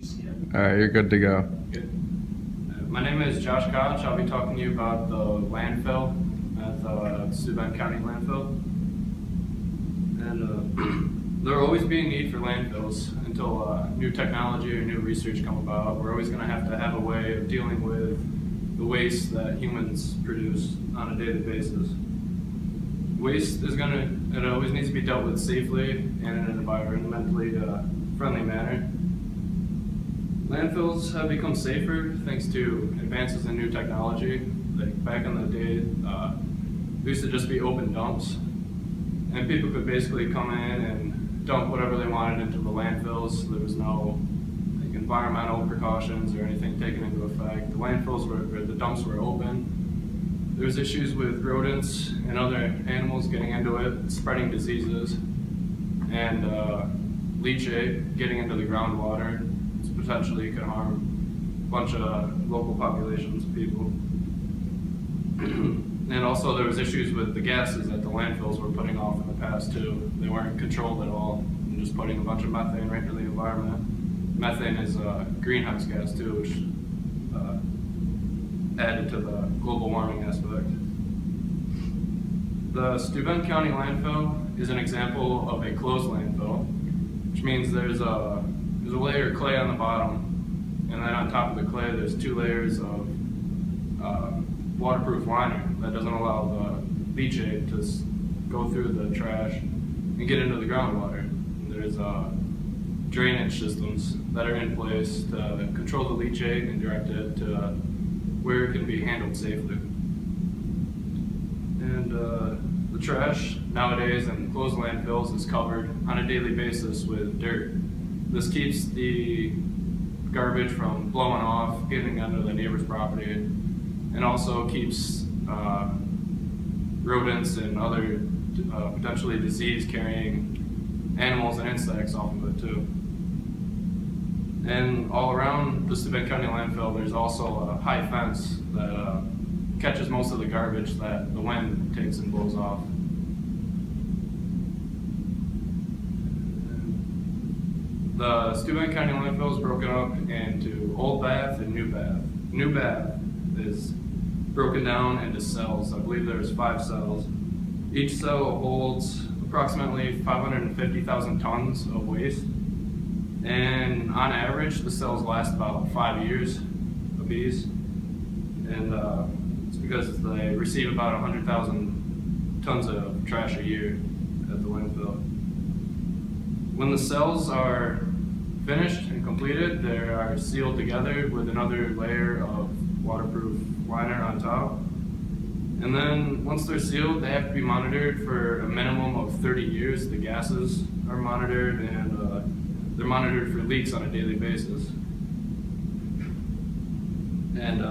All right, you're good to go. Good. My name is Josh Koch. I'll be talking to you about the landfill at the Steuben County landfill. And there will always be a need for landfills until new technology or new research come about. We're always going to have a way of dealing with the waste that humans produce on a daily basis. Waste is it always needs to be dealt with safely and in an environmentally friendly manner. Landfills have become safer thanks to advances in new technology. Like back in the day, there used to just be open dumps, and people could basically come in and dump whatever they wanted into the landfills. There was no environmental precautions or anything taken into effect. The dumps were open. There was issues with rodents and other animals getting into it, spreading diseases, and leachate getting into the groundwater. Potentially could harm a bunch of local populations of people. And also there was issues with the gases that the landfills were putting off in the past too. They weren't controlled at all, and just putting a bunch of methane right into the environment. Methane is a greenhouse gas too, which added to the global warming aspect. The Steuben County landfill is an example of a closed landfill, which means there's a layer of clay on the bottom, and then on top of the clay there's 2 layers of waterproof liner that doesn't allow the leachate to go through the trash and get into the groundwater. And there's drainage systems that are in place to control the leachate and direct it to where it can be handled safely. And the trash nowadays in closed landfills is covered on a daily basis with dirt. This keeps the garbage from blowing off, getting onto the neighbor's property, and also keeps rodents and other potentially disease-carrying animals and insects off of it too. And all around the Steuben County landfill, there's also a high fence that catches most of the garbage that the wind takes and blows off. The Steuben County landfill is broken up into Old Bath and New Bath. New Bath is broken down into cells. I believe there's 5 cells. Each cell holds approximately 550,000 tons of waste. And on average, the cells last about 5 years apiece. And it's because they receive about 100,000 tons of trash a year at the landfill. When the cells are finished and completed, they are sealed together with another layer of waterproof liner on top. And then once they're sealed, they have to be monitored for a minimum of 30 years. The gases are monitored, and they're monitored for leaks on a daily basis. And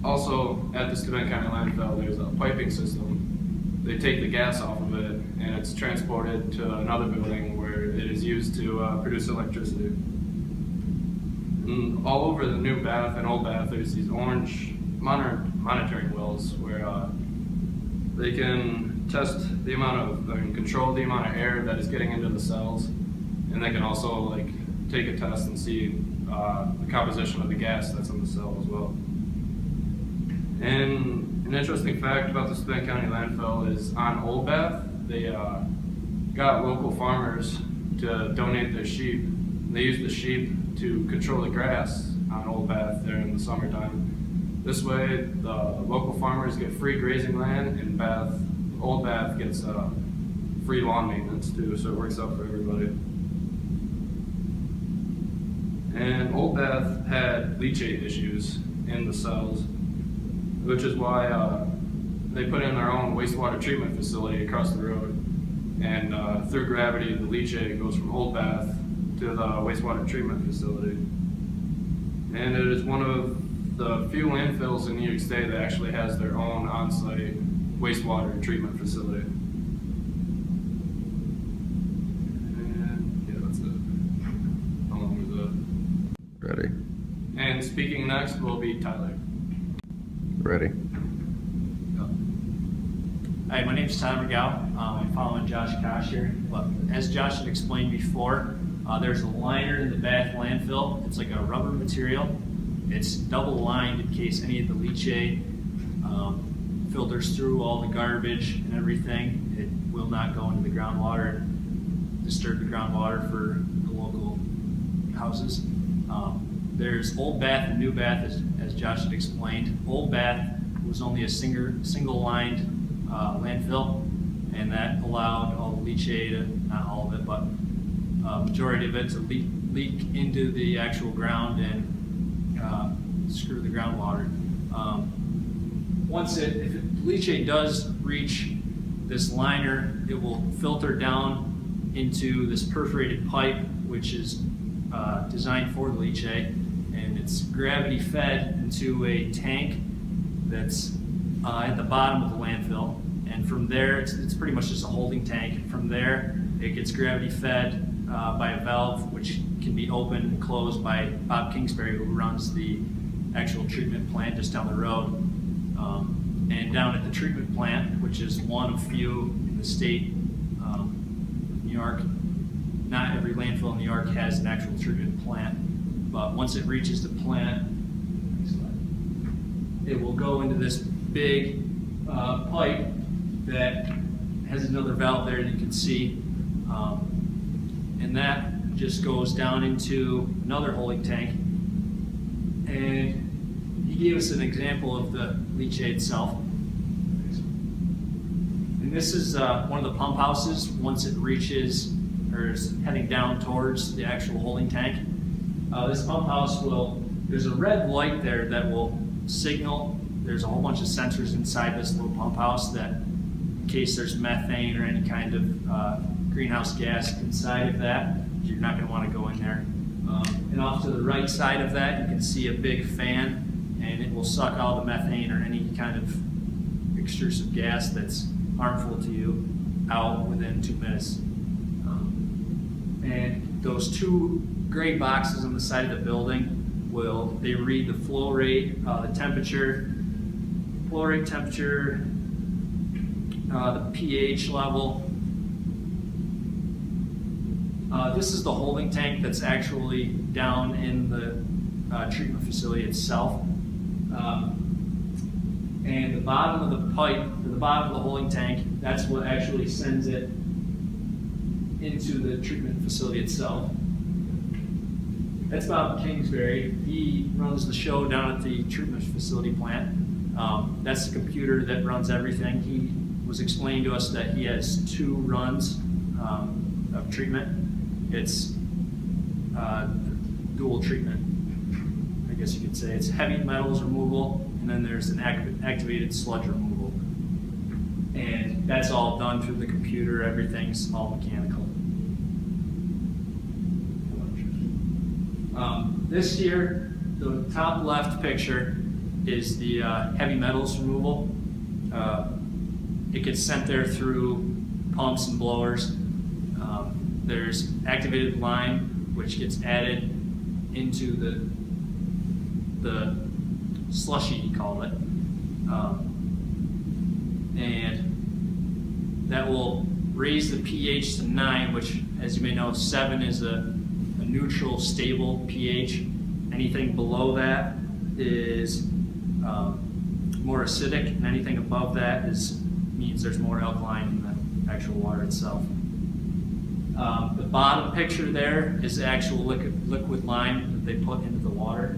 also at the Steuben County landfill, there's a piping system. They take the gas off of it, and it's transported to another building where it is used to produce electricity. And all over the New Bath and Old Bath, there's these orange monitoring wells where they can test the amount of, and control the amount of air that is getting into the cells, and they can also take a test and see the composition of the gas that's in the cell as well. And an interesting fact about the Steuben County landfill is on Old Bath, they got local farmers to donate their sheep. They use the sheep to control the grass on Old Bath there in the summertime. This way, the local farmers get free grazing land, and Old Bath gets free lawn maintenance too, so it works out for everybody. And Old Bath had leachate issues in the cells, which is why they put in their own wastewater treatment facility across the road. And through gravity, the leachate goes from Old Bath to the wastewater treatment facility. And it is one of the few landfills in New York State that actually has their own on-site wastewater treatment facility. And yeah, that's it. How long was that? Ready. And speaking next will be Tyler. Ready. Hi, my name is Tyler McGow. I'm following Josh Koch here. Well, as Josh had explained before, There's a liner in the Bath landfill. It's like a rubber material. It's double lined in case any of the leachate filters through all the garbage and everything. It will not go into the groundwater and disturb the groundwater for the local houses. There's Old Bath and New Bath, as Josh had explained. Old Bath was only a single lined landfill, and that allowed all the leachate, not all of it, but majority of it to leak into the actual ground and screw the groundwater. If leachate does reach this liner, it will filter down into this perforated pipe, which is designed for the leachate, and it's gravity fed into a tank that's at the bottom of the landfill. And from there, it's pretty much just a holding tank. From there, it gets gravity fed by a valve, which can be opened and closed by Bob Kingsbury, who runs the actual treatment plant just down the road. And down at the treatment plant, which is one of few in the state of New York, not every landfill in New York has an actual treatment plant, but once it reaches the plant, it will go into this big pipe that has another valve there that you can see, and that just goes down into another holding tank. And he gave us an example of the leachate itself. And this is one of the pump houses once it reaches or is heading down towards the actual holding tank. This pump house there's a red light there that will signal. There's a whole bunch of sensors inside this little pump house that, in case there's methane or any kind of greenhouse gas inside of that, you're not going to want to go in there. And off to the right side of that, you can see a big fan, and it will suck all the methane or any kind of extrusive gas that's harmful to you out within 2 minutes. And those two gray boxes on the side of the building they read the flow rate, the temperature, the pH level. This is the holding tank that's actually down in the treatment facility itself. And the bottom of the pipe, or the bottom of the holding tank, that's what actually sends it into the treatment facility itself. That's Bob Kingsbury. He runs the show down at the treatment facility plant. That's the computer that runs everything. He was explaining to us that he has 2 runs of treatment. It's dual treatment, I guess you could say. It's heavy metals removal, and then there's an activated sludge removal. And that's all done through the computer. Everything's all mechanical. This here, the top left picture is the heavy metals removal. It gets sent there through pumps and blowers. There's activated lime, which gets added into the slushy, he called it. And that will raise the pH to 9, which, as you may know, 7 is a neutral, stable pH. Anything below that is more acidic, and anything above that means there's more alkaline in the actual water itself. The bottom picture there is the actual liquid lime that they put into the water.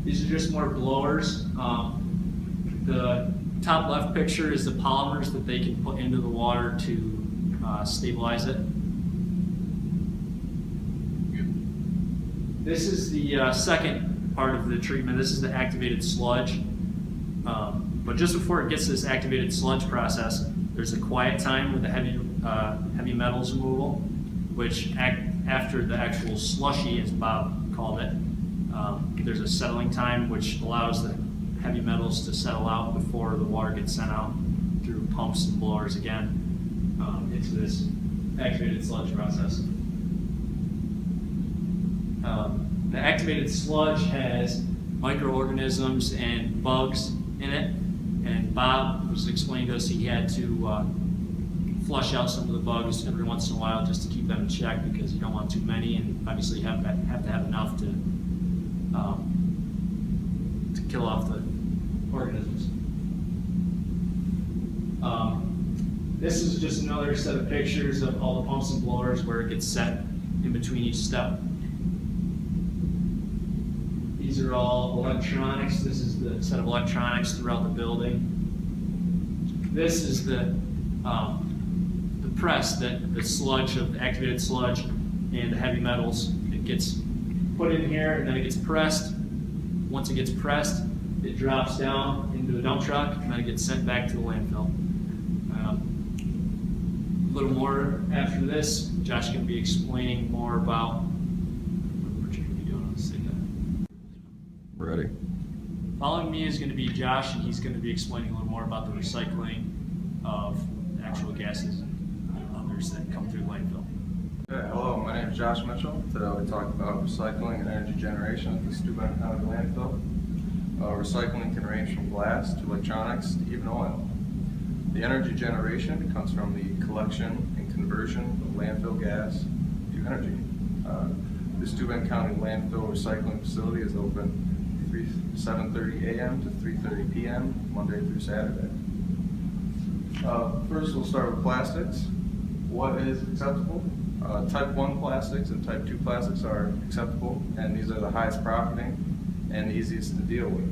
These are just more blowers. The top left picture is the polymers that they can put into the water to stabilize it. This is the second part of the treatment. This is the activated sludge. But just before it gets to this activated sludge process, there's a quiet time with the heavy metals removal, which after the actual slushy, as Bob called it, there's a settling time which allows the heavy metals to settle out before the water gets sent out through pumps and blowers again into this activated sludge process. The activated sludge has microorganisms and bugs in it, and Bob was explaining to us he had to flush out some of the bugs every once in a while just to keep them in check, because you don't want too many, and obviously you have to have enough to kill off the organisms. This is just another set of pictures of all the pumps and blowers where it gets set in between each step. These are all electronics. This is the set of electronics throughout the building. This is the press, the sludge of activated sludge and the heavy metals. It gets put in here and then it gets pressed. Once it gets pressed, it drops down into a dump truck and then it gets sent back to the landfill. A little more after this, Josh is going to be explaining more about what you're going to be doing on the stick. Ready. Following me is going to be Josh, and he's going to be explaining a little more about the recycling of the actual gases and others that come through the landfill. Okay, hello, my name is Josh Mitchell. Today I'll be talking about recycling and energy generation at the Steuben County landfill. Recycling can range from glass to electronics to even oil. The energy generation comes from the collection and conversion of landfill gas to energy. The Steuben County landfill recycling facility is open 7:30 a.m. to 3:30 p.m. Monday through Saturday. First, we'll start with plastics. What is acceptable? Type 1 plastics and Type 2 plastics are acceptable, and these are the highest profiting and the easiest to deal with.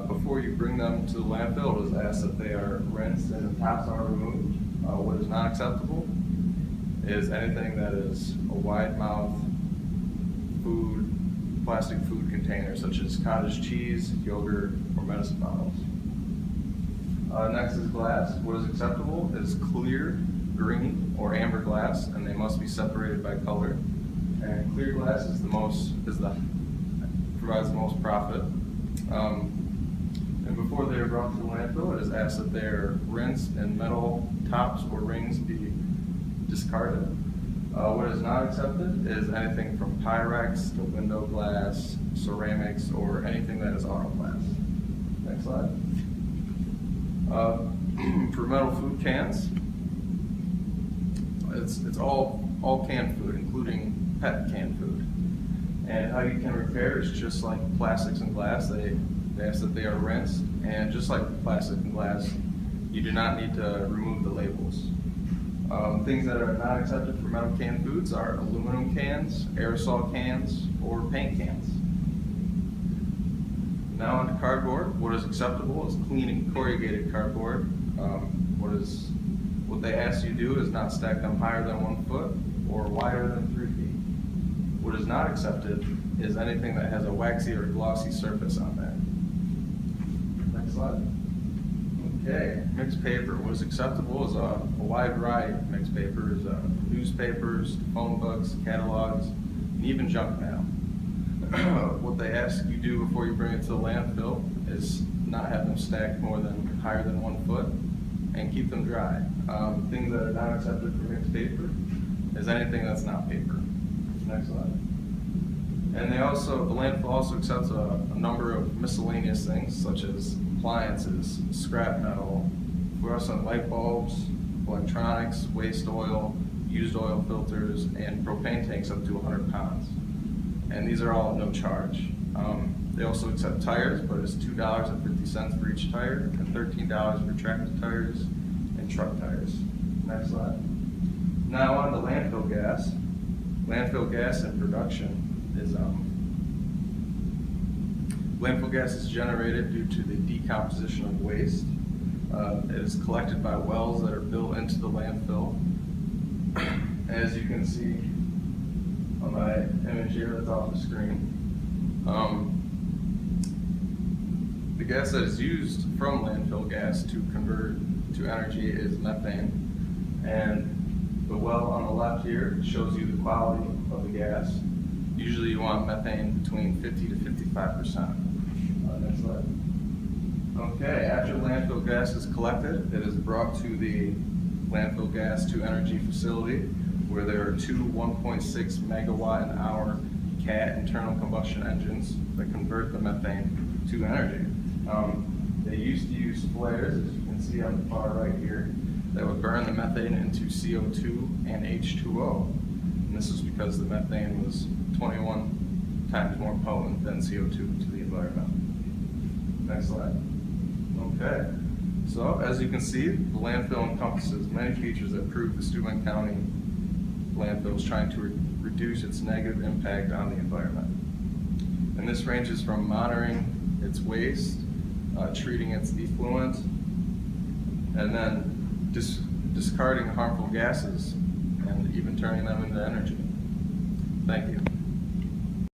Before you bring them to the landfill, it is asked that they are rinsed and the tops are removed. What is not acceptable is anything that is a wide mouth plastic food container, such as cottage cheese, yogurt, or medicine bottles. Next is glass. What is acceptable is clear, green, or amber glass, and they must be separated by color. And clear glass is provides the most profit. And before they are brought to the landfill, it is asked that they are rinsed and metal tops or rings be discarded. What is not accepted is anything from Pyrex to window glass, ceramics, or anything that is auto glass. Next slide. For metal food cans, it's all canned food, including pet canned food. And how you can repair is just like plastics and glass. They ask that they are rinsed, and just like plastic and glass, you do not need to remove the labels. Things that are not accepted for metal canned foods are aluminum cans, aerosol cans, or paint cans. Now on to cardboard. What is acceptable is clean and corrugated cardboard. What they ask you to do is not stack them higher than 1 foot or wider than 3 feet. What is not accepted is anything that has a waxy or glossy surface on there. Next slide. Okay, mixed paper. What is acceptable is a wide variety of mixed papers, newspapers, phone books, catalogs, and even junk mail. What they ask you do before you bring it to the landfill is not have them stacked higher than 1 foot and keep them dry. Things that are not accepted for mixed paper is anything that's not paper. Next slide. And the landfill also accepts a number of miscellaneous things, such as appliances, scrap metal, fluorescent light bulbs, electronics, waste oil, used oil filters, and propane tanks up to 100 pounds. And these are all at no charge. They also accept tires, but it's $2.50 for each tire, and $13 for tractor tires and truck tires. Next slide. Now on to landfill gas. Landfill gas in production is landfill gas is generated due to the decomposition of waste. It is collected by wells that are built into the landfill. As you can see on my image here that's off the screen, the gas that is used from landfill gas to convert to energy is methane. And the well on the left here shows you the quality of the gas. Usually you want methane between 50 to 55%. Next slide. Okay, after landfill gas is collected, it is brought to the landfill gas to energy facility, where there are two 1.6 megawatt an hour CAT internal combustion engines that convert the methane to energy. They used to use flares, as you can see on the far right here, that would burn the methane into CO2 and H2O. And this is because the methane was 21 times more potent than CO2 to the environment. Next slide. Okay. So, as you can see, the landfill encompasses many features that prove the Steuben County landfill is trying to reduce its negative impact on the environment. And this ranges from monitoring its waste, treating its effluent, and then discarding harmful gases, and even turning them into energy. Thank you.